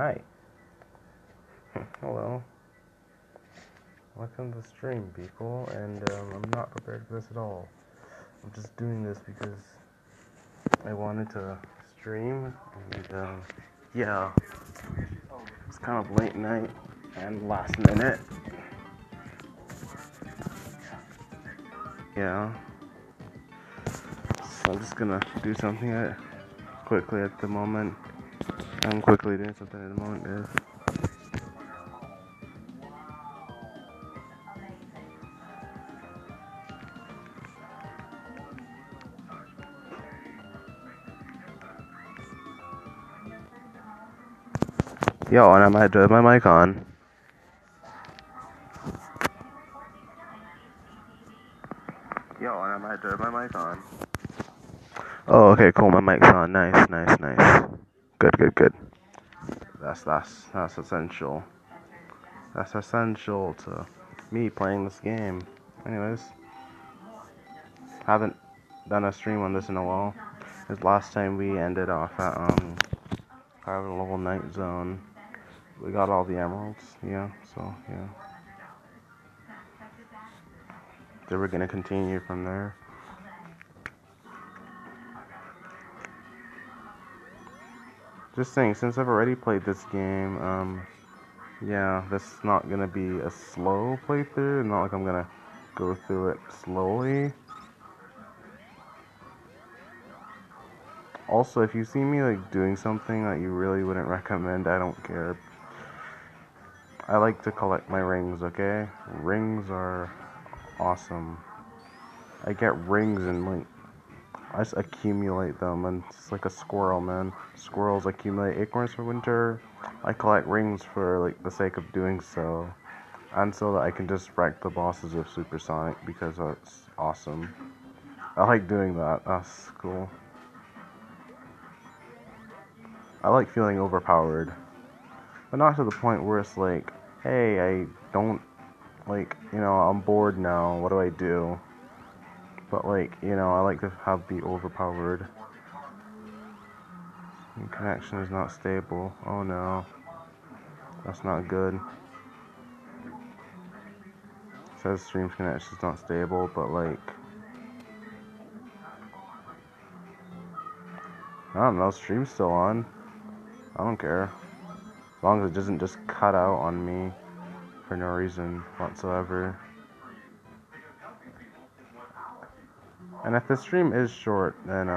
Hi. Hello. Welcome to the stream, people. And I'm not prepared for this at all. I'm just doing this because I wanted to stream. And yeah, it's kind of late night and last minute. Yeah. So I'm just gonna do something quickly at the moment. I'm quickly doing something at the moment, guys. Yo, and I might have my mic on. Yo, and I might have my mic on. Oh, okay, cool. My mic's on. Nice. Good. That's essential. That's essential to me playing this game. Anyways, haven't done a stream on this in a while. Because last time we ended off at power level night zone. We got all the emeralds. Yeah. So yeah. So we're gonna continue from there. Just saying, since I've already played this game, yeah, this is not gonna be a slow playthrough. Not like I'm gonna go through it slowly. Also, if you see me like doing something that you really wouldn't recommend, I don't care. I like to collect my rings, okay? Rings are awesome. I get rings and like I just accumulate them, and it's like a squirrel, man. Squirrels accumulate acorns for winter. I collect rings for like the sake of doing so, and so that I can just wreck the bosses with Supersonic because that's awesome. I like doing that. That's cool. I like feeling overpowered, but not to the point where it's like, hey, I don't like, I'm bored now. What do I do? But like, I like to be overpowered. Connection is not stable. Oh no. That's not good. It says stream connection is not stable, but like, I don't know, stream's still on. I don't care. As long as it doesn't just cut out on me for no reason whatsoever. And if the stream is short, then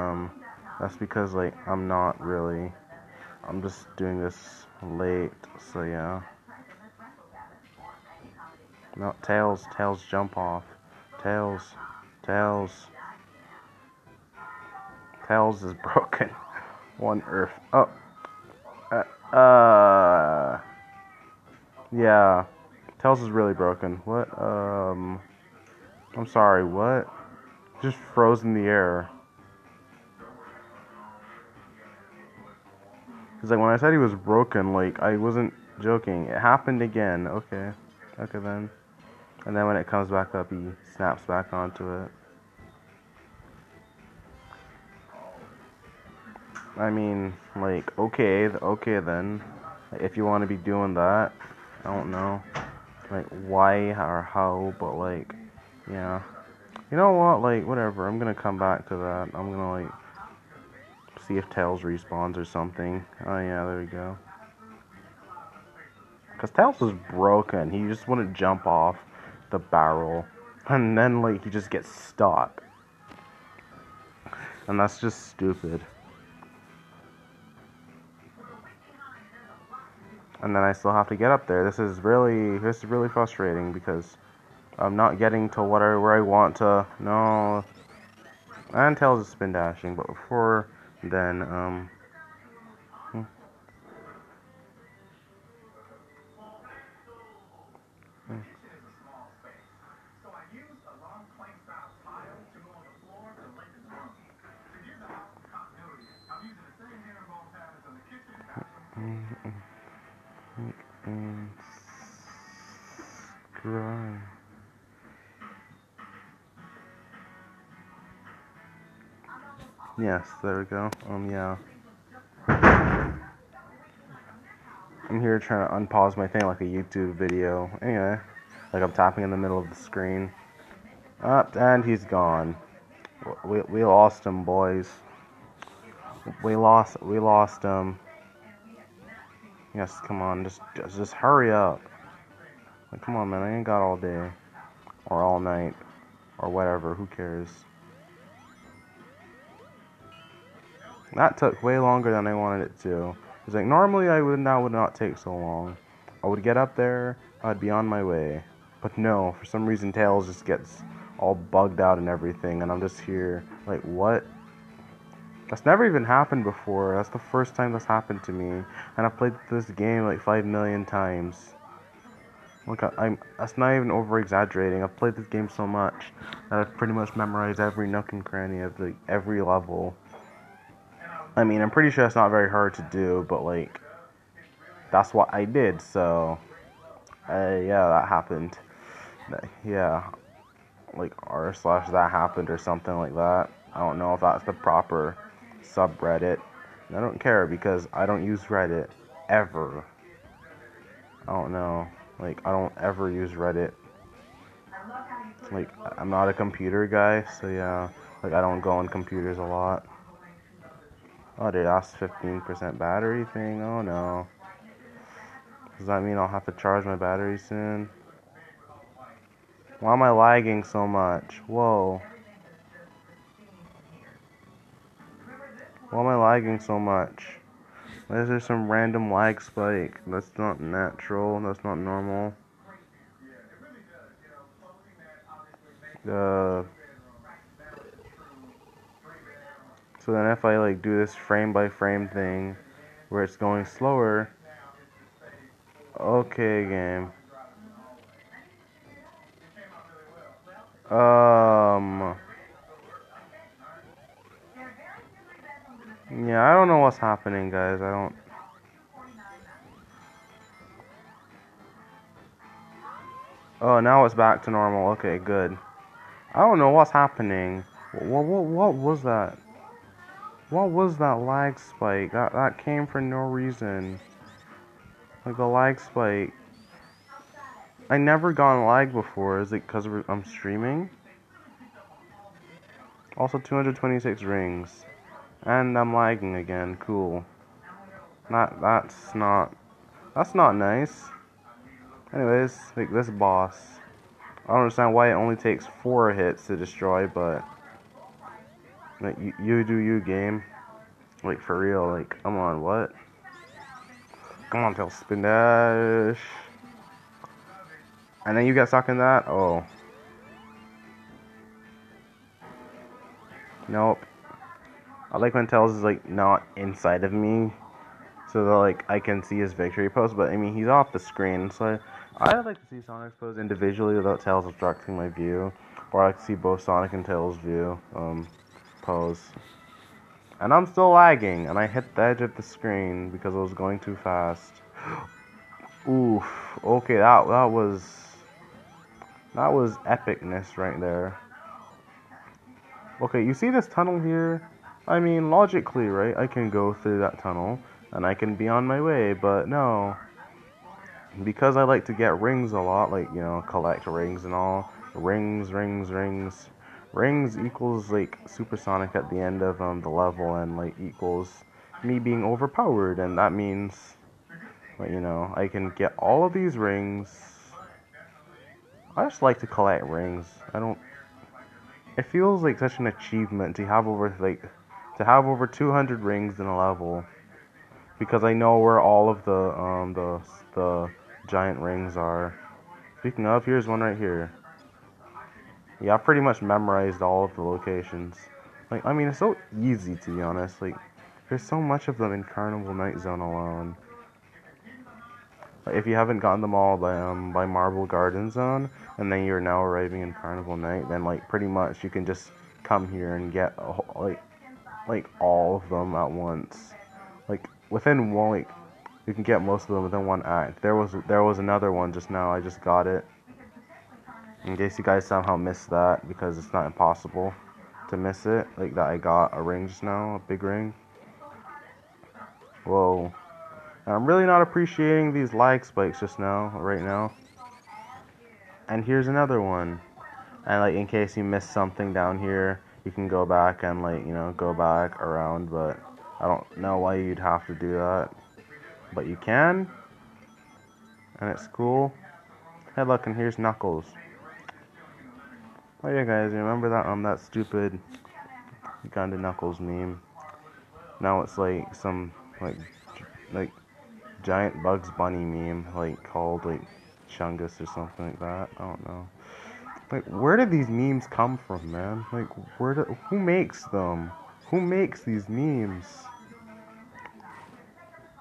that's because like I'm just doing this late, so yeah. No, Tails, jump off. Tails is broken. One earth. Oh. Yeah. Tails is really broken. What? I'm sorry, what? Just froze in the air. Cause like when I said he was broken, like I wasn't joking. It happened again. Okay then. And then when it comes back up, he snaps back onto it. I mean, like, okay then. If you want to be doing that, I don't know, like, why or how, but like, yeah. You know what? Like, whatever. I'm gonna come back to that. I'm gonna like see if Tails respawns or something. Oh yeah, there we go. Cause Tails is broken. He just wouldn't jump off the barrel, and then like he just gets stuck, and that's just stupid. And then I still have to get up there. This is really frustrating because I'm not getting to where I want to. No, and Tails is spin dashing, but before then, yes, there we go. Yeah. I'm here trying to unpause my thing like a YouTube video. Anyway, like I'm tapping in the middle of the screen. Up, and he's gone. We lost him, boys. We lost him. Yes, come on, just hurry up. Like, come on, man, I ain't got all day. Or all night. Or whatever, who cares? That took way longer than I wanted it to. It's like, normally that would not take so long. I would get up there, I'd be on my way. But no, for some reason Tails just gets all bugged out and everything, and I'm just here, like, what? That's never even happened before. That's the first time that's happened to me. And I've played this game like 5 million times. Look, that's not even over exaggerating. I've played this game so much that I've pretty much memorized every nook and cranny of every level. I mean, I'm pretty sure it's not very hard to do, but like, that's what I did, so, yeah, that happened. Yeah, like r/that happened or something like that. I don't know if that's the proper subreddit. And I don't care because I don't use Reddit ever. I don't know. Like, I don't ever use Reddit. Like, I'm not a computer guy, so yeah. Like, I don't go on computers a lot. Oh, dude, that's 15% battery thing. Oh, no. Does that mean I'll have to charge my battery soon? Why am I lagging so much? Whoa. Why am I lagging so much? Why is there some random lag spike? That's not natural. That's not normal. So then if I like do this frame by frame thing where it's going slower. Okay, game. Yeah, I don't know what's happening, guys. I don't. Oh, now it's back to normal. Okay, good. I don't know what's happening. What was that? What was that lag spike? That came for no reason. Like a lag spike. I never got lag before. Is it because I'm streaming? Also 226 rings. And I'm lagging again. Cool. That's not nice. Anyways, like this boss. I don't understand why it only takes 4 hits to destroy, but like you do you, game. Like for real, like come on, what? Come on, Tail Spin Dash. And then you get stuck in that? Oh. Nope. I like when Tails is like not inside of me. So that like I can see his victory pose, but I mean he's off the screen, so I like to see Sonic's pose individually without Tails obstructing my view. Or I like to see both Sonic and Tails' view pose. And I'm still lagging, and I hit the edge of the screen because I was going too fast. Oof. Okay, that was epicness right there. Okay, you see this tunnel here? I mean, logically, right? I can go through that tunnel, and I can be on my way, but no. Because I like to get rings a lot, like, you know, collect rings and all. Rings. Rings equals, like, supersonic at the end of the level, and, like, equals me being overpowered, and that means, like, you know, I can get all of these rings. I just like to collect rings. It feels like such an achievement to have over 200 rings in a level, because I know where all of the giant rings are. Speaking of, here's one right here. Yeah, I pretty much memorized all of the locations. Like, I mean, it's so easy, to be honest. Like, there's so much of them in Carnival Night Zone alone. Like, if you haven't gotten them all by Marble Garden Zone, and then you're now arriving in Carnival Night, then like pretty much you can just come here and get like all of them at once. Like within one, like you can get most of them within one act. There was another one just now. I just got it. In case you guys somehow missed that, because it's not impossible to miss it. Like that, I got a ring just now, a big ring. Whoa. And I'm really not appreciating these lag spikes just now, right now. And here's another one. And like in case you missed something down here, you can go back and like, you know, go back around, but I don't know why you'd have to do that. But you can, and it's cool. Hey look, and here's Knuckles. Oh yeah guys, remember that stupid Uganda Knuckles meme? Now it's like some like giant Bugs Bunny meme, like called like Chungus or something like that. I don't know. Like, where did these memes come from, man? Like, who makes them? Who makes these memes?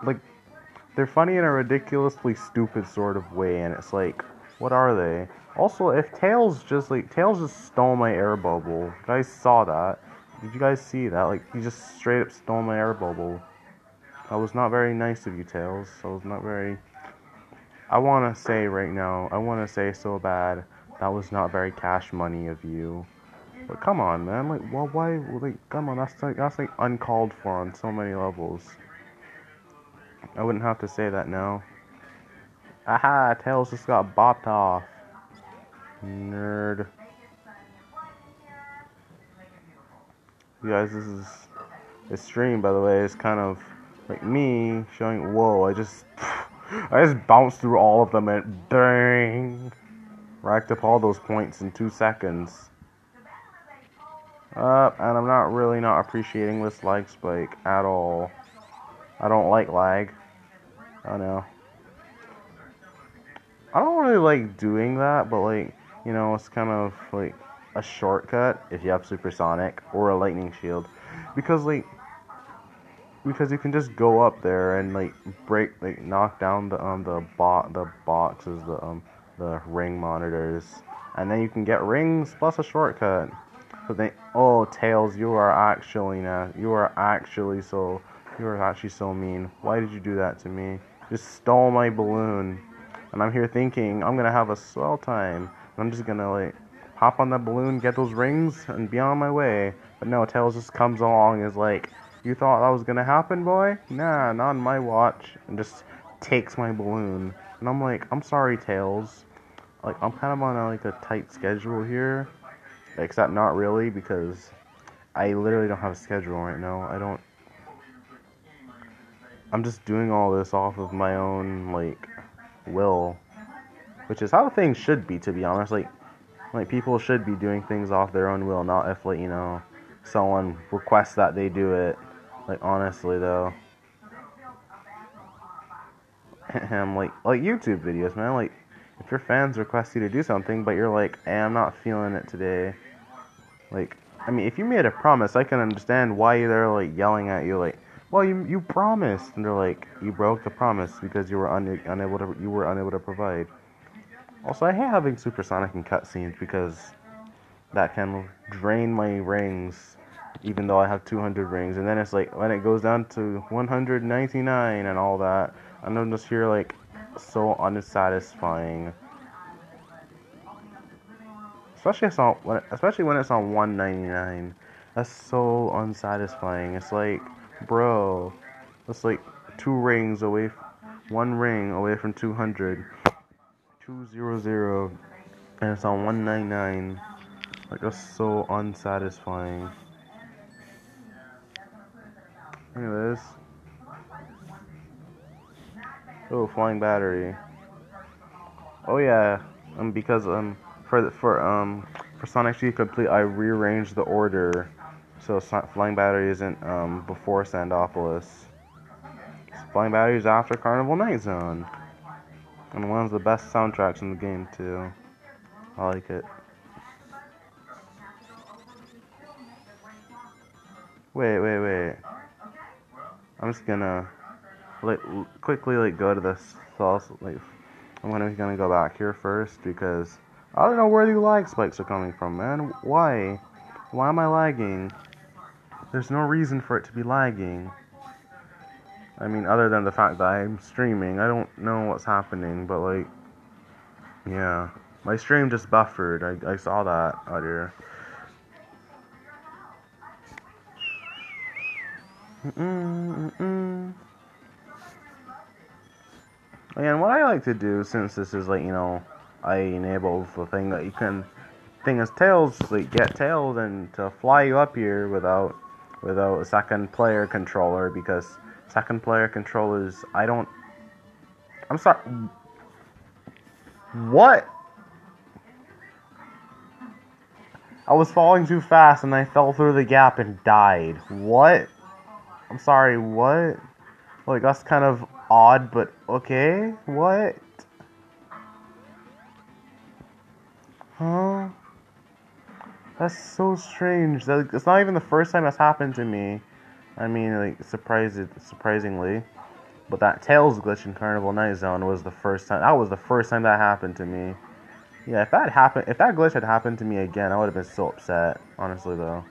Like, they're funny in a ridiculously stupid sort of way, and it's like, what are they? Also, if Tails just stole my air bubble. You guys saw that? Did you guys see that? Like, he just straight up stole my air bubble. That was not very nice of you, Tails. That was not very... I want to say right now, I want to say so bad, that was not very cash money of you. But come on, man. Like, well, why? Like, come on. That's like uncalled for on so many levels. I wouldn't have to say that now. Aha! Tails just got bopped off. Nerd. You guys, this stream, by the way, is kind of like me showing. Whoa! I just bounced through all of them and dang, racked up all those points in 2 seconds. And I'm not appreciating this lag spike at all. I don't like lag. I know. I don't really like doing that, but like, you know, it's kind of like a shortcut if you have supersonic or a lightning shield, because you can just go up there and like knock down the boxes, the ring monitors, and then you can get rings plus a shortcut. But then, oh Tails, you are actually so mean. Why did you do that to me? You just stole my balloon. And I'm here thinking I'm gonna have a swell time. And I'm just gonna like hop on that balloon, get those rings, and be on my way. But no, Tails just comes along and is like, "You thought that was gonna happen, boy? Nah, not on my watch." And just takes my balloon. And I'm like, "I'm sorry, Tails. Like I'm kind of on a tight schedule here." Except not really, because I literally don't have a schedule right now. I'm just doing all this off of my own like will, which is how things should be, to be honest. Like people should be doing things off their own will, not if like, you know, someone requests that they do it. Like honestly though. I'm like YouTube videos, man. Like if your fans request you to do something but you're like, "Hey, I'm not feeling it today." Like, I mean, if you made a promise, I can understand why they're like yelling at you like, "Well, you promised." And they're like, "You broke the promise because you were unable to provide." Also, I hate having supersonic in cutscenes because that can drain my rings, even though I have 200 rings. And then it's like, when it goes down to 199 and all that, and I'm just here like, so unsatisfying. Especially when it's on 199. That's so unsatisfying. It's like, bro, that's like 1 ring away from 200. 200, and it's on 199. Like, that's so unsatisfying. Anyways. Oh, flying battery. Oh yeah. Because for Sonic G Complete, I rearranged the order so flying battery isn't before Sandopolis. Flying battery is after Carnival Night Zone, and one of the best soundtracks in the game too. I like it. Wait. I'm just gonna quickly go to this. I'm gonna go back here first because I don't know where these lag spikes are coming from, man. Why? Why am I lagging? There's no reason for it to be lagging. I mean, other than the fact that I'm streaming, I don't know what's happening, but like, yeah, my stream just buffered. I saw that earlier. And what I like to do, since this is like, I enabled the thing that you can, thing is Tails, like get Tails and to fly you up here without a second player controller, because second player controllers, I'm sorry, what? I was falling too fast and I fell through the gap and died. What? I'm sorry, what? Like, that's kind of odd, but okay? What? Huh? That's so strange. It's not even the first time that's happened to me. I mean, like, surprisingly. But that Tails glitch in Carnival Night Zone was the first time. That was the first time that happened to me. Yeah, if that glitch had happened to me again, I would have been so upset. Honestly, though.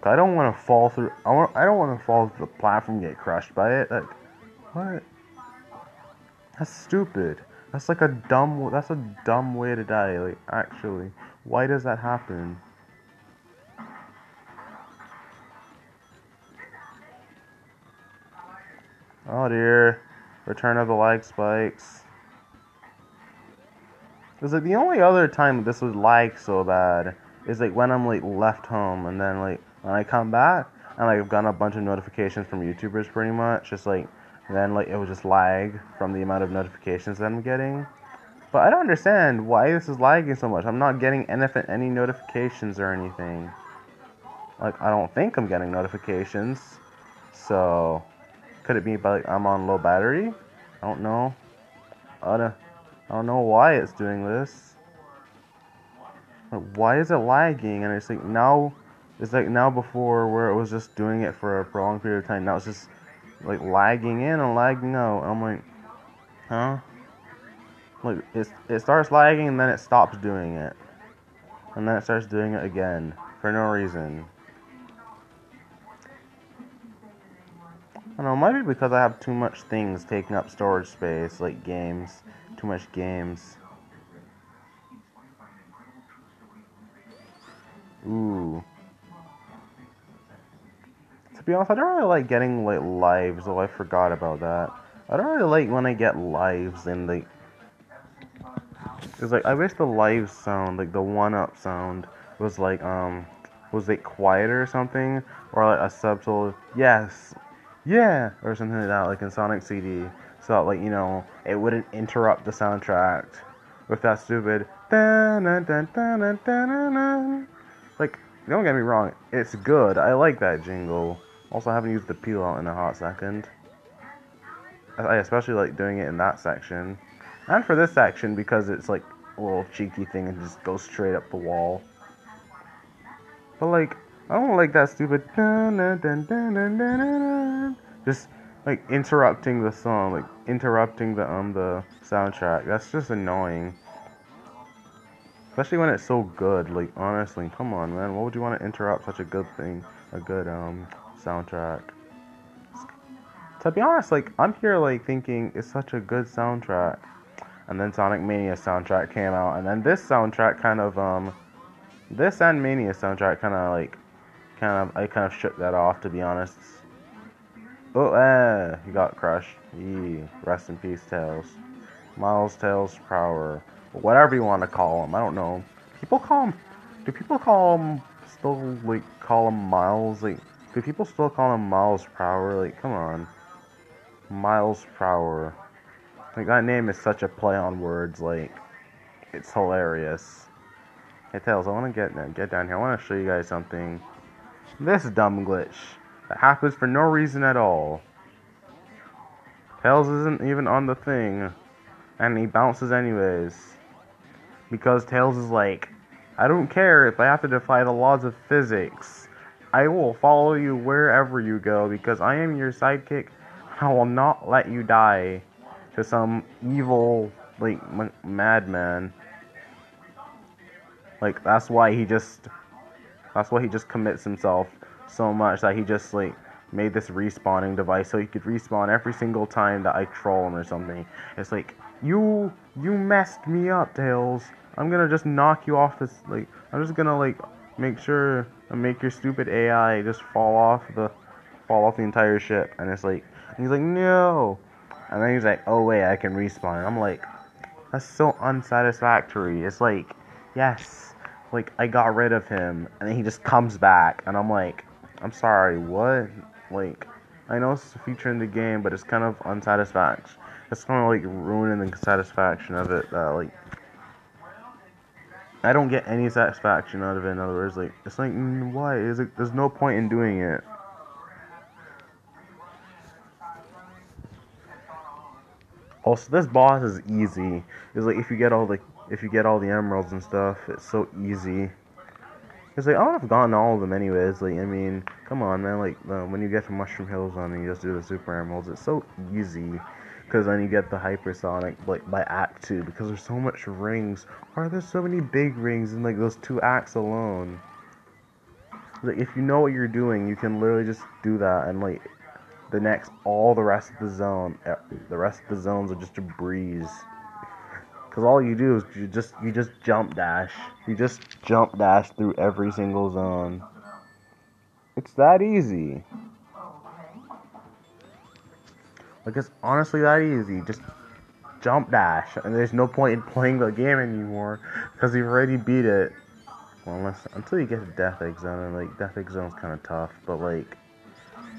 I don't want to fall through. I don't want to fall through the platform and get crushed by it. Like, what? That's stupid. That's a dumb way to die. Like, actually, why does that happen? Oh dear. Return of the lag spikes. Cause like the only other time this would lag so bad is like when I'm like left home, and then like when I come back and like I've gotten a bunch of notifications from YouTubers pretty much, just like then like it would just lag from the amount of notifications that I'm getting. But I don't understand why this is lagging so much. I'm not getting any notifications or anything. Like, I don't think I'm getting notifications. So, could it be like I'm on low battery? I don't know. I don't know why it's doing this. Like, why is it lagging? And it's like now before where it was just doing it for a prolonged period of time. Now it's just like lagging in and lagging out. I'm like, huh? Like it starts lagging and then it stops doing it, and then it starts doing it again for no reason. I don't know, it might be because I have too much things taking up storage space, like games, too much games. Ooh. To be honest, I don't really like getting like lives. Oh, I forgot about that. I don't really like when I get lives and like, cause like I wish the live sound, like the one up sound, was like quieter or something, or like a subtle yes, yeah, or something like that, like in Sonic CD, so that, like it wouldn't interrupt the soundtrack with that stupid dun dun dun dun dun dun dun. Like, don't get me wrong, it's good. I like that jingle. Also, I haven't used the peel out in a hot second. I especially like doing it in that section. And for this section, because it's like a little cheeky thing and just goes straight up the wall. But like, I don't like that stupid dun, dun, dun, dun, dun, dun, dun, just like interrupting the song, like interrupting the soundtrack. That's just annoying. Especially when it's so good. Like, honestly, come on, man. Why would you want to interrupt such a good thing, a good soundtrack? To be honest, like I'm here like thinking it's such a good soundtrack, and then Sonic Mania soundtrack came out, and then this soundtrack this and Mania soundtrack I kind of shook that off, to be honest. Oh, he got crushed. Yee, rest in peace, Tails. Miles Tails Prower, whatever you want to call him. I don't know. People call him. Do people call him still like call him Miles? Like, do people still call him Miles Prower? Like, come on, Miles Prower. Like that name is such a play on words. Like, it's hilarious. Hey Tails, I want to get down here. I want to show you guys something. This dumb glitch that happens for no reason at all. Tails isn't even on the thing, and he bounces anyways. Because Tails is like, I don't care if I have to defy the laws of physics. I will follow you wherever you go because I am your sidekick. I will not let you die to some evil, like, madman. Like, that's why he just commits himself so much that he just, like, made this respawning device so he could respawn every single time that I troll him or something. It's like, you messed me up, Tails. I'm gonna just knock you off this, like, I'm just gonna, like, make sure and make your stupid AI just fall off the entire ship. And it's like, and he's like, no. And then he's like, oh wait, I can respawn. And I'm like, that's so unsatisfactory. It's like, yes, like I got rid of him, and then he just comes back, and I'm like, I'm sorry, what? Like, I know it's a feature in the game, but it's kind of unsatisfactory. It's kind of like ruining the satisfaction of it. Like, I don't get any satisfaction out of it. In other words, like, it's like, why? There's no point in doing it. Also, this boss is easy. It's like if you get all the emeralds and stuff, it's so easy. It's like I would have gotten all of them anyways. Like I mean, come on, man. Like when you get to Mushroom Hill Zone and you just do the super emeralds, it's so easy. Because then you get the hypersonic like by Act 2 because there's so much rings. Why are there so many big rings in like those 2 acts alone? Like if you know what you're doing, you can literally just do that and like all the rest of the rest of the zones are just a breeze. Cause all you do is you just jump dash. You just jump dash through every single zone. It's that easy. Like it's honestly that easy. Just jump dash, and there's no point in playing the game anymore because you've already beat it. Well, until you get to Death Egg Zone, and like Death Egg Zone's kind of tough, but like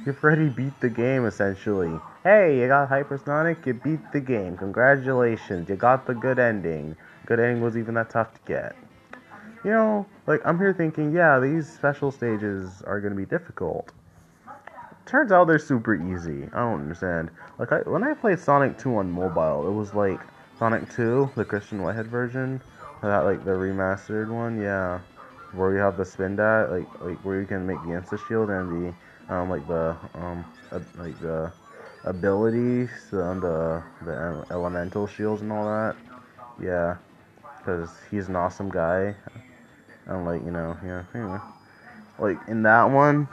you've already beat the game essentially. Hey, you got Hypersonic, you beat the game. Congratulations, you got the good ending. Good ending was even that tough to get. You know, like I'm here thinking, yeah, these special stages are gonna be difficult. Turns out they're super easy. I don't understand. Like when I played Sonic 2 on mobile, it was like Sonic 2, the Christian Whitehead version, that like the remastered one, yeah, where you have the spin dash, like where you can make the insta shield and the like the abilities, the elemental shields and all that. Yeah, because he's an awesome guy. And like yeah, anyway, like in that one,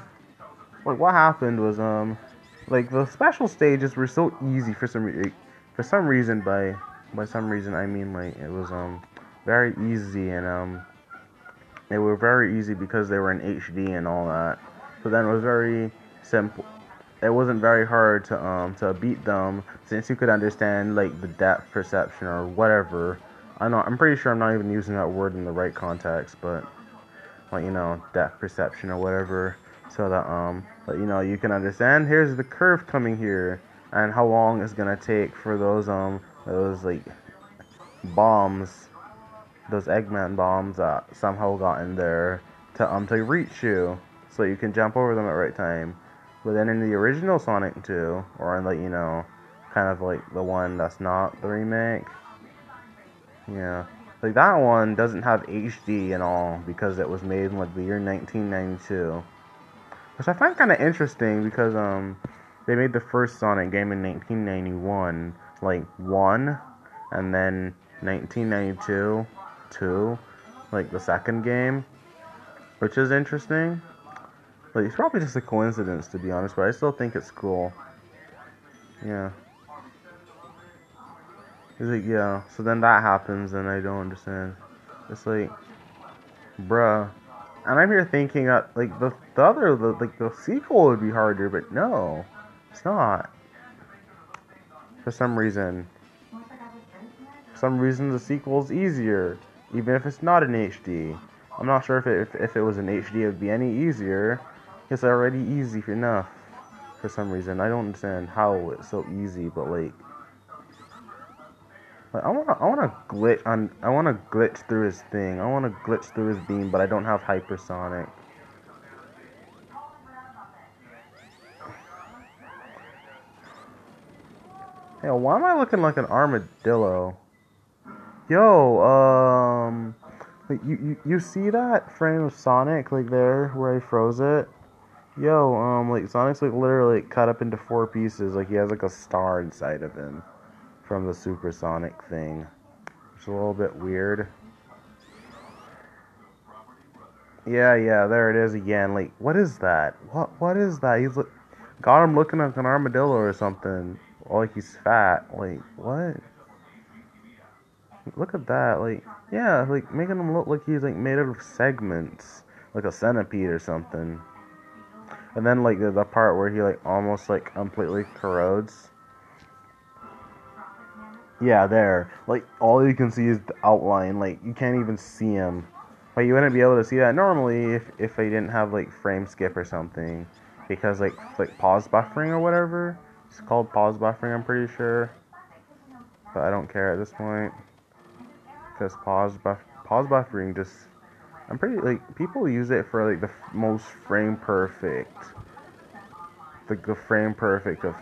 like what happened was like the special stages were so easy for some reason. By some reason I mean like it was very easy, and they were very easy because they were in HD and all that. So then it was very simple. It wasn't very hard to beat them since you could understand like the depth perception or whatever. I'm pretty sure I'm not even using that word in the right context, but like depth perception or whatever, so that you can understand. Here's the curve coming here, and how long it's gonna take for those like bombs, those Eggman bombs that somehow got in there to reach you, so you can jump over them at the right time. But then in the original Sonic 2, or in like kind of like the one that's not the remake, yeah. Like that one doesn't have HD and all because it was made in like the year 1992. Which I find kind of interesting because they made the first Sonic game in 1991, like 1, and then 1992, 2, like the second game, which is interesting. Like it's probably just a coincidence to be honest, but I still think it's cool. Yeah. It's like yeah. So then that happens and I don't understand. It's like, bruh. And I'm here thinking that like the sequel would be harder, but no, it's not. For some reason. For some reason the sequel's easier, even if it's not in HD. I'm not sure if it was in HD it would be any easier. It's already easy enough. For some reason, I don't understand how it's so easy, but like I wanna glitch through his thing. I wanna glitch through his beam, but I don't have hypersonic. Hey, why am I looking like an armadillo? Yo, like you see that frame of Sonic like there where I froze it? Yo, like Sonic's like literally cut up into 4 pieces. Like he has like a star inside of him from the supersonic thing. It's a little bit weird. Yeah, there it is again. Like, what is that? What is that? Got him looking like an armadillo or something. Or like he's fat. Like, what? Look at that. Like, yeah, like making him look like he's like made out of segments, like a centipede or something. And then like the part where he like almost like completely corrodes. Yeah, there. Like, all you can see is the outline. Like, you can't even see him. But you wouldn't be able to see that normally if they didn't have, like, frame skip or something. Because, like pause buffering or whatever. It's called pause buffering, I'm pretty sure. But I don't care at this point. Because pause buffering just... I'm pretty, like, people use it for, like, the most frame perfect. The frame perfect of,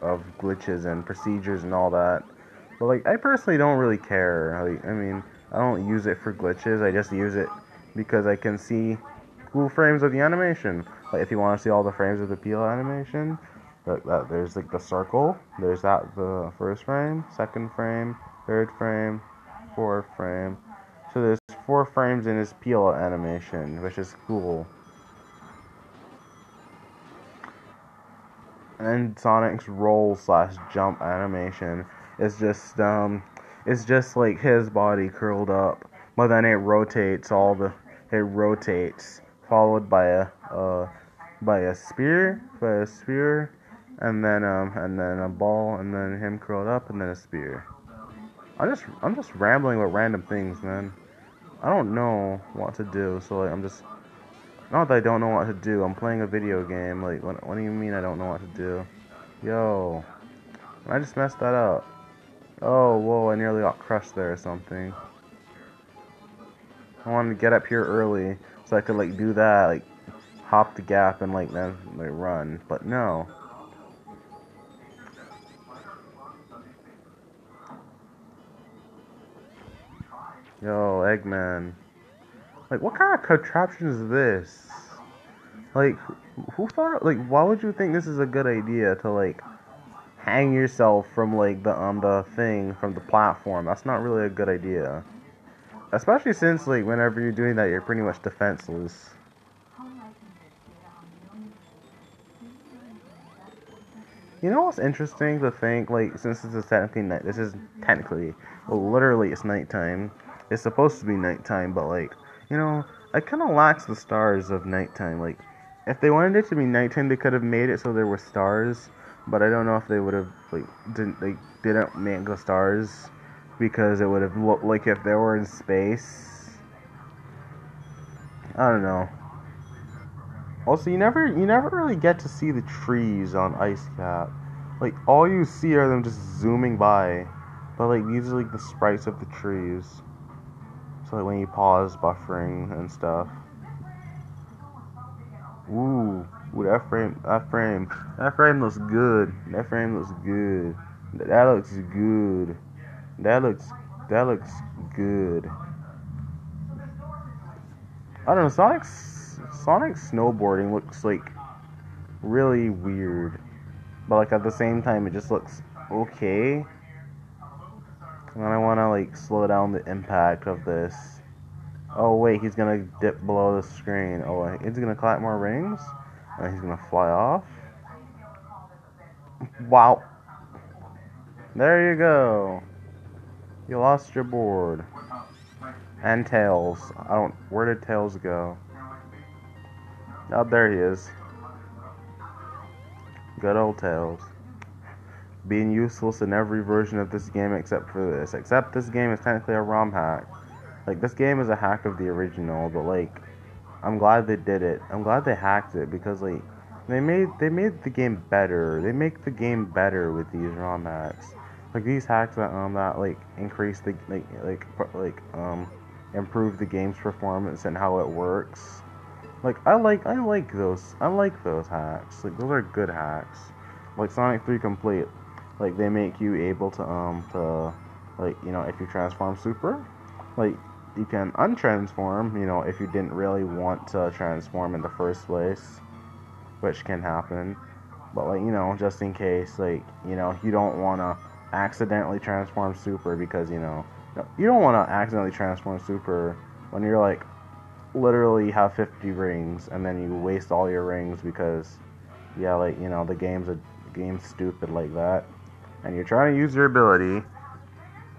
of glitches and procedures and all that. But like, I personally don't really care. Like, I mean, I don't use it for glitches. I just use it because I can see cool frames of the animation. Like, if you want to see all the frames of the peel animation, there's like the circle. There's the first frame, second frame, third frame, fourth frame. So there's 4 frames in his peel animation, which is cool. And then Sonic's roll slash jump animation is it's just like his body curled up, but then it rotates, followed by a spear, and then a ball, and then him curled up, and then a spear. I'm just rambling with random things, man. I don't know what to do, so like I'm just not that I don't know what to do. I'm playing a video game. Like, what do you mean I don't know what to do? Yo, I just messed that up. Oh, whoa, I nearly got crushed there or something. I wanted to get up here early so I could, like, do that, like, hop the gap and, like, then, like, run. But no. Yo, Eggman. Like, what kind of contraption is this? Like, who thought, like, why would you think this is a good idea to, like, hang yourself from, like, the thing, from the platform? That's not really a good idea. Especially since, like, whenever you're doing that, you're pretty much defenseless. You know what's interesting to think? Like, since this is technically night, this is technically, well, literally, it's nighttime. It's supposed to be nighttime, but like, you know, I kind of lacks the stars of nighttime. Like, if they wanted it to be nighttime, they could have made it so there were stars. But I don't know if they would have didn't make the stars because it would have looked like if they were in space. I don't know. Also, you never really get to see the trees on Ice Cap. Like, all you see are them just zooming by. But like, these are like the sprites of the trees. So like when you pause buffering and stuff. Ooh, that frame looks good. That frame looks good. That looks good. That looks that looks good. I don't know. Sonic snowboarding looks like really weird. But like at the same time, it just looks okay. And I want to like slow down the impact of this. Oh wait, he's gonna dip below the screen. Oh, he's gonna collect more rings, and he's gonna fly off. Wow, there you go. You lost your board. And Tails. I don't. Where did Tails go? Oh, there he is. Good old Tails. Being useless in every version of this game except for this. Except this game is technically a ROM hack. Like, this game is a hack of the original, but, like, I'm glad they did it. I'm glad they hacked it, because, like, they made the game better. They make the game better with these ROM hacks. Like, these hacks that like, increase the, improve the game's performance and how it works. Like, I like those hacks. Like, those are good hacks. Like, Sonic 3 Complete. Like, they make you able like, you know, if you transform super, like, you can untransform, you know, if you didn't really want to transform in the first place, which can happen. But, like, you know, just in case, like, you know, you don't want to accidentally transform super because, you don't want to accidentally transform super when you're, like, literally have 50 rings and then you waste all your rings because, yeah, like, you know, the game's stupid like that. And you're trying to use your ability,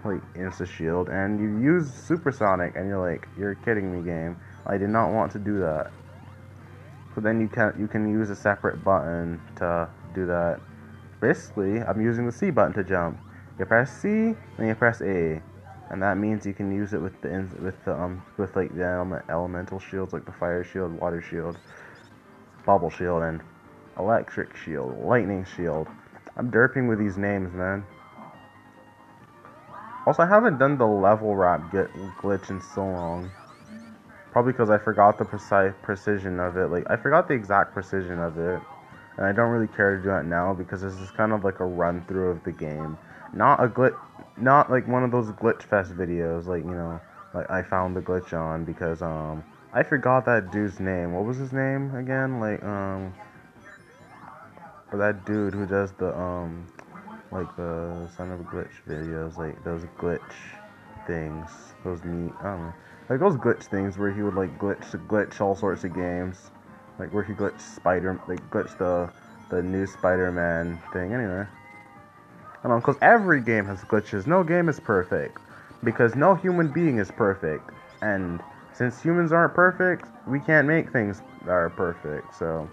like Insta Shield, and you use Supersonic, and you're like, you're kidding me, game. I did not want to do that. So then you can use a separate button to do that. Basically, I'm using the C button to jump. You press C, then you press A, and that means you can use it with the elemental shields like the fire shield, water shield, bubble shield, and electric shield, lightning shield. I'm derping with these names, man. Also, I haven't done the level wrap glitch in so long. Probably because I forgot the precision of it. Like, I forgot the exact precision of it. And I don't really care to do that now because this is kind of like a run through of the game. Not a glitch, not like one of those glitch fest videos, like, you know, like I found the glitch on because, I forgot that dude's name. What was his name again? Like, or that dude who does the, like the Son of a Glitch videos, like those glitch things, those neat, I don't know, like those glitch things where he would like glitch all sorts of games, like where he glitched the new Spider-Man thing. Anyway, I don't know, because every game has glitches. No game is perfect because no human being is perfect, and since humans aren't perfect, we can't make things that are perfect. So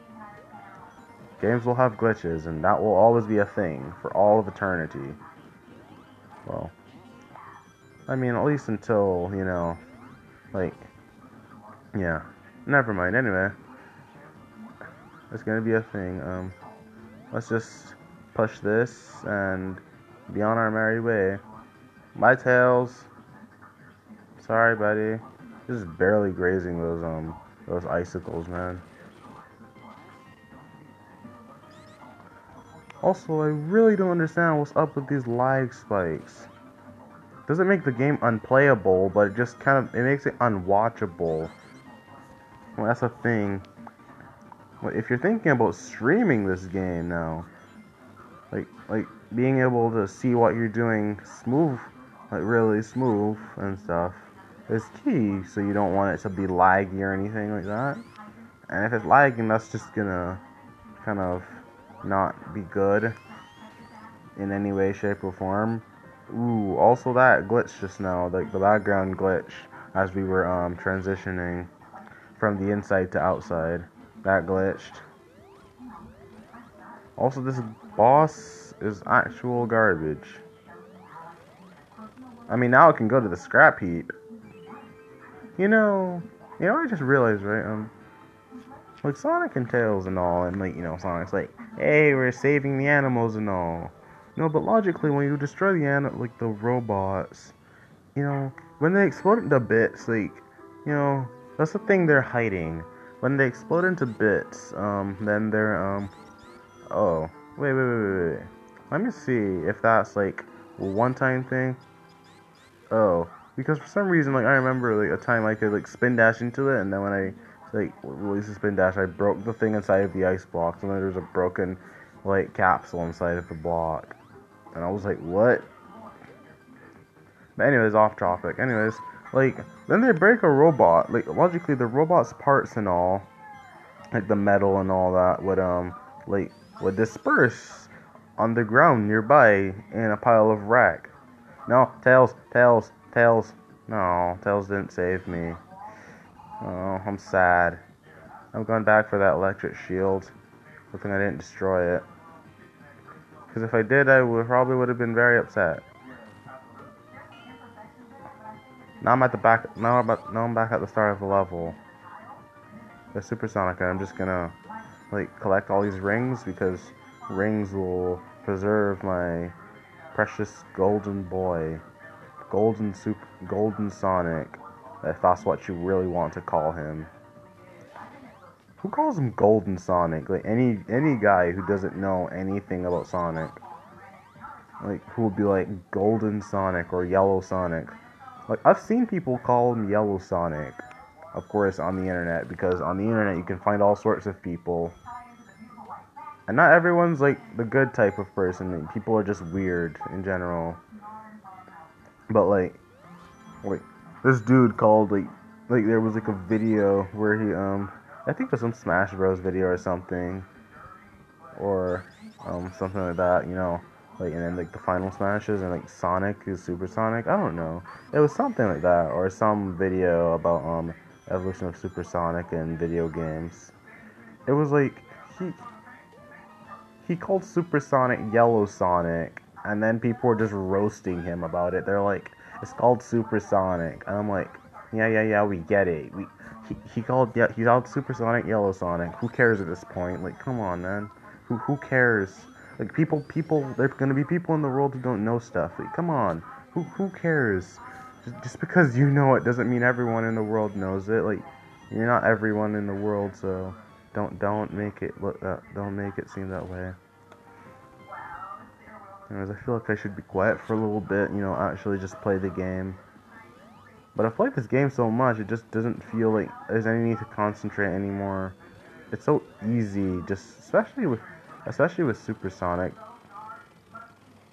games will have glitches, and that will always be a thing for all of eternity. Well, I mean, at least until, you know, like, yeah. Never mind, anyway. It's gonna be a thing. Let's just push this and be on our merry way. Bye, Tails. Sorry, buddy. Just barely grazing those icicles, man. Also, I really don't understand what's up with these lag spikes. Doesn't make the game unplayable, but it just it makes it unwatchable. Well, that's a thing. Well, if you're thinking about streaming this game now, like being able to see what you're doing smooth, like really smooth and stuff, is key. So you don't want it to be laggy or anything like that. And if it's lagging, that's just gonna kind of not be good in any way, shape, or form. Ooh, also that glitch just now, like the background glitch as we were transitioning from the inside to outside, that glitched. Also, this boss is actual garbage. I mean, now it can go to the scrap heap. You know, I just realized, right? Like Sonic and Tails and all, and like, you know, Sonic's like, hey, we're saving the animals and all. No, but logically, when you destroy the robots, you know, when they explode into bits, like, you know, that's the thing they're hiding. When they explode into bits, then they're, oh, wait. Let me see if that's, like, a one-time thing. Oh, because for some reason, like, I remember, like, a time I could, like, spin dash into it, and then when I, like, released the spin dash, I broke the thing inside of the ice blocks, and then there was a broken, like, capsule inside of the block. And I was like, what? But anyways, off topic. Anyways, like, then they break a robot. Like, logically, the robot's parts and all, like the metal and all that, would disperse on the ground nearby in a pile of wreck. No, Tails. No, Tails didn't save me. Oh, I'm sad. I'm going back for that electric shield. Good thing I didn't destroy it. Because if I did, probably would have been very upset. Now I'm at the back. Now I'm back at the start of the level. The Supersonic, and I'm just gonna like collect all these rings because rings will preserve my precious golden boy, golden Sonic. If that's what you really want to call him. Who calls him Golden Sonic? Like any guy who doesn't know anything about Sonic, like who would be like Golden Sonic or Yellow Sonic. Like, I've seen people call him Yellow Sonic, of course, on the internet, because on the internet you can find all sorts of people. And not everyone's, like, the good type of person. People are just weird, in general. But, like, this dude called, like, there was, like, a video where he, I think it was some Smash Bros. Video or something. Or, something like that, you know. Like, and then, like, the final smashes, and, like, Sonic is Supersonic. I don't know. It was something like that, or some video about, evolution of Supersonic in video games. It was, like, he called Supersonic Yellow Sonic, and then people were just roasting him about it. They're like, it's called Supersonic, and I'm like, yeah, we get it. He called Supersonic Yellow Sonic. Who cares at this point? Like, come on, man. Who cares? Like, there's gonna be people in the world who don't know stuff. Like, come on. Who cares? Just because you know it doesn't mean everyone in the world knows it. Like, you're not everyone in the world, so don't make it don't make it seem that way. Anyways, I feel like I should be quiet for a little bit, actually just play the game. But I've played this game so much, it just doesn't feel like there's any need to concentrate anymore. It's so easy, just especially with Supersonic.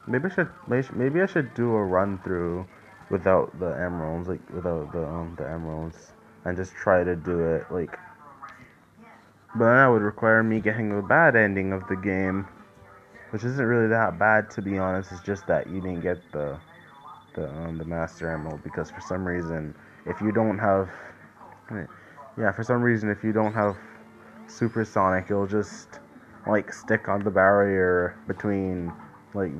Maybe I should do a run through without the emeralds, like without the emeralds, and just try to do it like. But that would require me getting the bad ending of the game, which isn't really that bad, to be honest. It's just that you didn't get the Master Emerald, because for some reason, if you don't have Supersonic, it'll just like stick on the barrier between like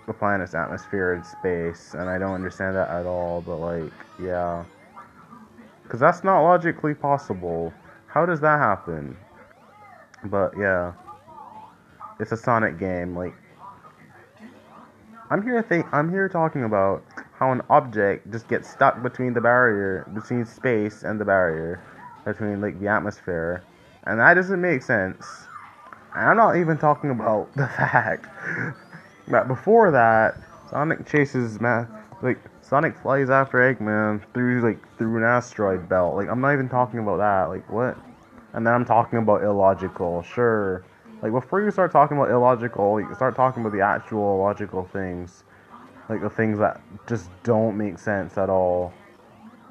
the planet's atmosphere and space, and I don't understand that at all. But like, yeah, because that's not logically possible. How does that happen? But yeah, it's a Sonic game. Like, I'm here talking about how an object just gets stuck between space and the barrier, between like the atmosphere, and that doesn't make sense. And I'm not even talking about the fact that before that, Sonic flies after Eggman through an asteroid belt. Like, I'm not even talking about that. Like, what? And then I'm talking about illogical. Sure. Like, before you start talking about illogical, you start talking about the actual logical things. Like, the things that just don't make sense at all.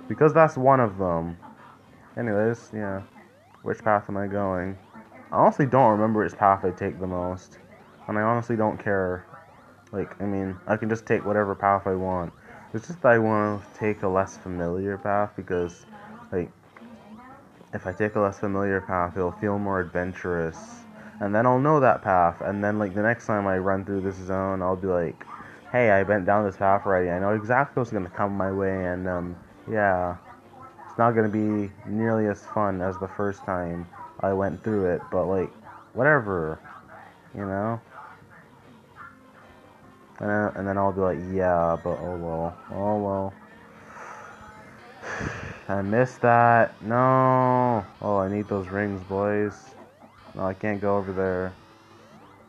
Because that's one of them. Anyways, yeah. Which path am I going? I honestly don't remember which path I take the most. And I honestly don't care. Like, I mean, I can just take whatever path I want. It's just that I want to take a less familiar path, because, like, if I take a less familiar path, it'll feel more adventurous. And then I'll know that path, and then, like, the next time I run through this zone, I'll be like, hey, I went down this path already. I know exactly what's going to come my way, and, yeah. It's not going to be nearly as fun as the first time I went through it, but, like, whatever, you know? And then I'll be like, yeah, but oh well. I missed that. No. Oh, I need those rings, boys. No, I can't go over there.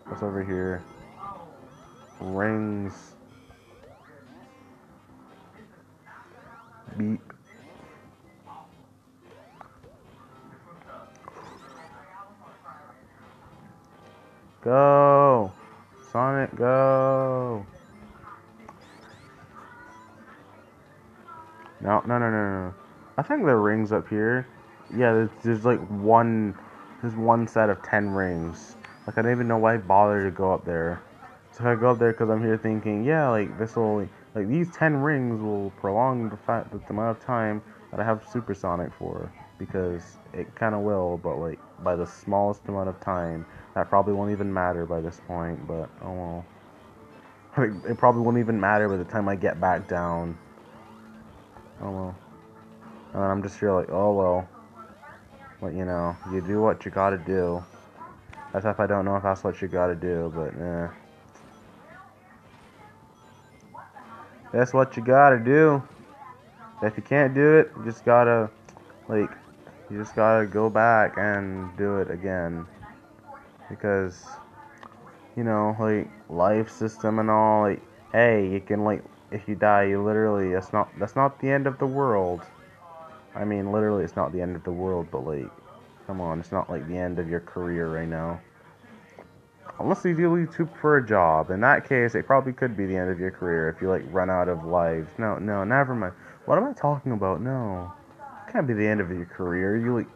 What's over here? Rings. Beep. Go! Sonic, go! No. I think there are rings up here. Yeah, there's like there's one set of 10 rings. Like, I don't even know why I bother to go up there. So if I go up there because I'm here thinking, yeah, like, these 10 rings will prolong the amount of time that I have Supersonic for. Because it kind of will, but, like, by the smallest amount of time. That probably won't even matter by this point, but, oh well. It probably won't even matter by the time I get back down. Oh well. And I'm just here like, oh well. But, you do what you gotta do. As if I don't know if that's what you gotta do, but, that's what you gotta do. If you can't do it, you just gotta go back and do it again. Because, like, life system and all, like, hey, you can, like, if you die, you literally, that's not the end of the world. I mean, literally, it's not the end of the world, but, like, come on, it's not, like, the end of your career right now. Unless you do YouTube for a job. In that case, it probably could be the end of your career if you, like, run out of lives. No, never mind. What am I talking about? No. It can't be the end of your career. You,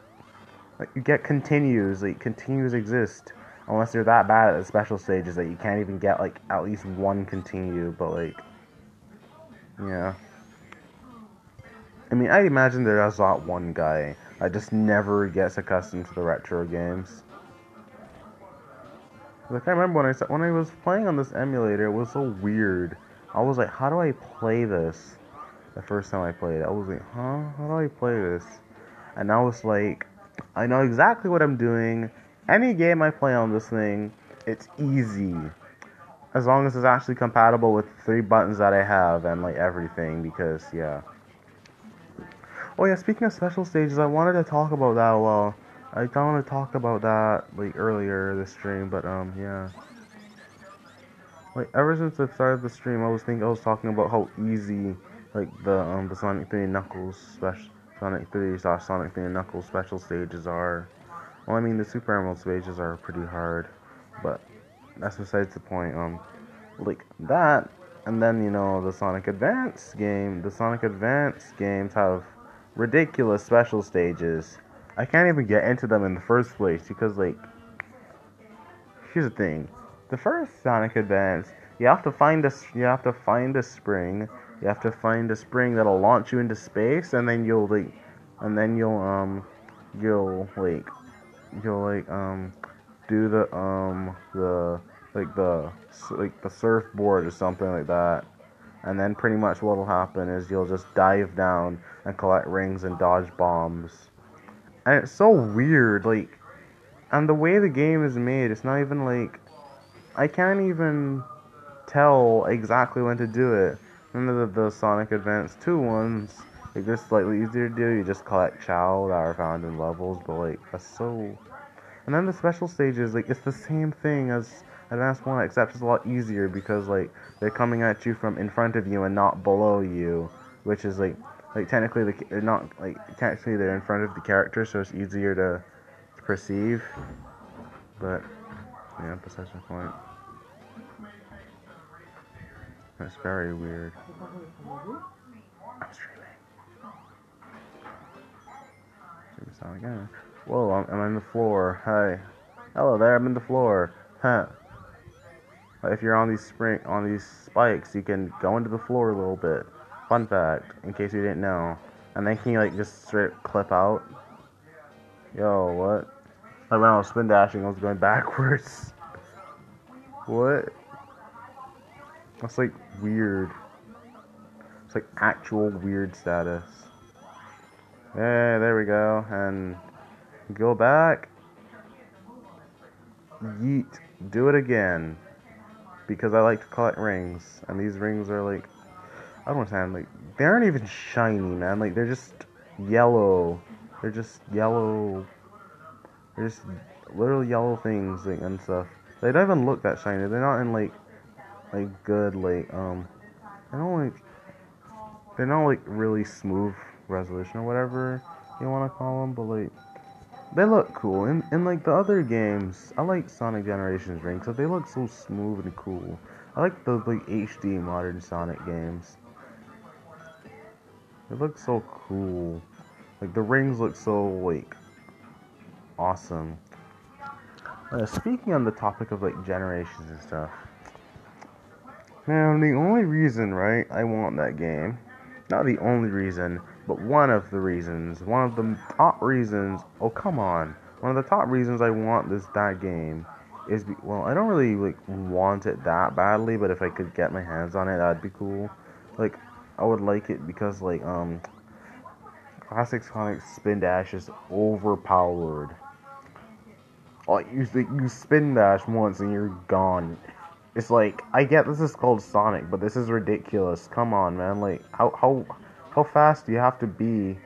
you get continues. Like, continues exist. Unless you're that bad at the special stages that you can't even get, like, at least one continue. But, like, yeah. I mean, I imagine there's that one guy that just never gets accustomed to the retro games. Like, I remember when I was playing on this emulator, it was so weird. I was like, how do I play this? The first time I played, I was like, huh? How do I play this? And now it's like, I know exactly what I'm doing. Any game I play on this thing, it's easy. As long as it's actually compatible with 3 buttons that I have and like everything, because yeah. Oh yeah, speaking of special stages, I wanted to talk about that. Well, I don't want to talk about that like earlier this stream, but yeah. Like ever since I started the stream, I was talking about how easy like the Sonic 3 and Knuckles special Sonic 3 slash Sonic 3 and Knuckles special stages are. Well, I mean the Super Emerald stages are pretty hard, but that's besides the point. Like that, and then the Sonic Advance game. The Sonic Advance games have ridiculous special stages. I can't even get into them in the first place because like here's the thing. The first Sonic Advance, you have to find a spring. You have to find a spring that'll launch you into space, and then and then you'll like you'll like do the surfboard or something like that. And then pretty much what'll happen is you'll just dive down and collect rings and dodge bombs. And it's so weird, like, and the way the game is made, it's not even like I can't even tell exactly when to do it. None of the Sonic Advance 2 ones, they're just slightly easier to do. You just collect Chow that are found in levels, but like that's so. And then the special stages, like it's the same thing as Advance 1, except it's a lot easier because like they're coming at you from in front of you and not below you, which is like technically they're not like technically they're in front of the character, so it's easier to perceive. But yeah, besides the point. That's very weird. I'm streaming. Streaming sound again. Whoa, I'm on the floor. Hi. Hello there, I'm in the floor. Huh. If you're on these spikes, you can go into the floor a little bit. Fun fact, in case you didn't know. And then can you like just straight clip out? Yo, what? Like when I was spin dashing, I was going backwards. What? That's like weird. It's like actual weird status. Yeah, there we go. And go back. Yeet. Do it again. Because I like to collect rings. And these rings are like, I don't understand, like, they aren't even shiny, man. Like, they're just yellow. They're just yellow. They're just little yellow things like, and stuff. They don't even look that shiny. They're not in, like good, I don't like, they're not, like, really smooth resolution or whatever you want to call them, but, like, they look cool. In like, the other games, I like Sonic Generations rings, because they look so smooth and cool. I like the, like, HD modern Sonic games. It looks so cool. Like, the rings look so, like, awesome. Speaking on the topic of, like, generations and stuff. Now, the only reason, right, I want that game, not the only reason, but one of the reasons, one of the top reasons, oh, come on. One of the top reasons I want that game is, well, I don't really, like, want it that badly, but if I could get my hands on it, that'd be cool. Like, I would like it because, like, Classic Sonic Spin Dash is overpowered. Like you spin dash once and you're gone. It's like I get this is called Sonic, but this is ridiculous. Come on, man. Like how fast do you have to be?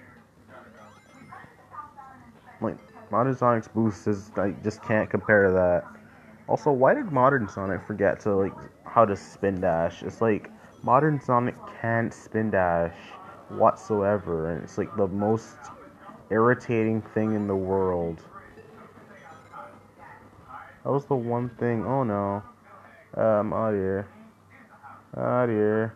Like Modern Sonic's boost is I just can't compare to that. Also, why did Modern Sonic forget to like how to spin dash? It's like Modern Sonic can't spin dash whatsoever, and it's like the most irritating thing in the world. That was the one thing. Oh no. Out here. Out here.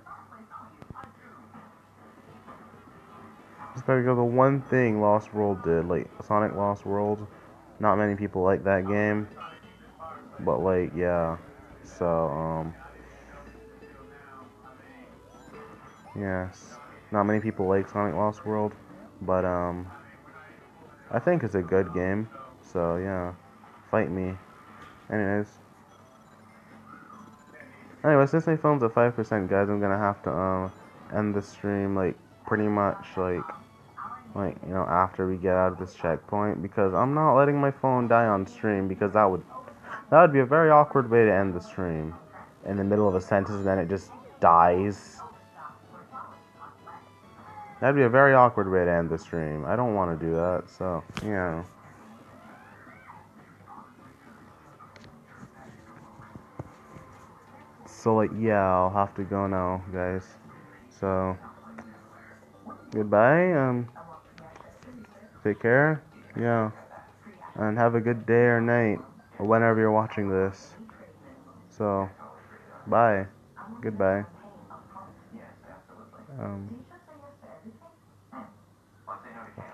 Just gotta go the one thing Lost World did. Like, Sonic Lost World. Not many people like that game. But, like, yeah. So, yes. Not many people like Sonic Lost World. But, I think it's a good game. So, yeah. Fight me. Anyways. Anyway, since my phone's at 5%, guys, I'm gonna have to end the stream like pretty much after we get out of this checkpoint, because I'm not letting my phone die on stream, because that would be a very awkward way to end the stream. In the middle of a sentence and then it just dies. That'd be a very awkward way to end the stream. I don't want to do that, so yeah. So like yeah, I'll have to go now, guys. So goodbye. Take care. Yeah, and have a good day or night or whenever you're watching this. So bye. Goodbye.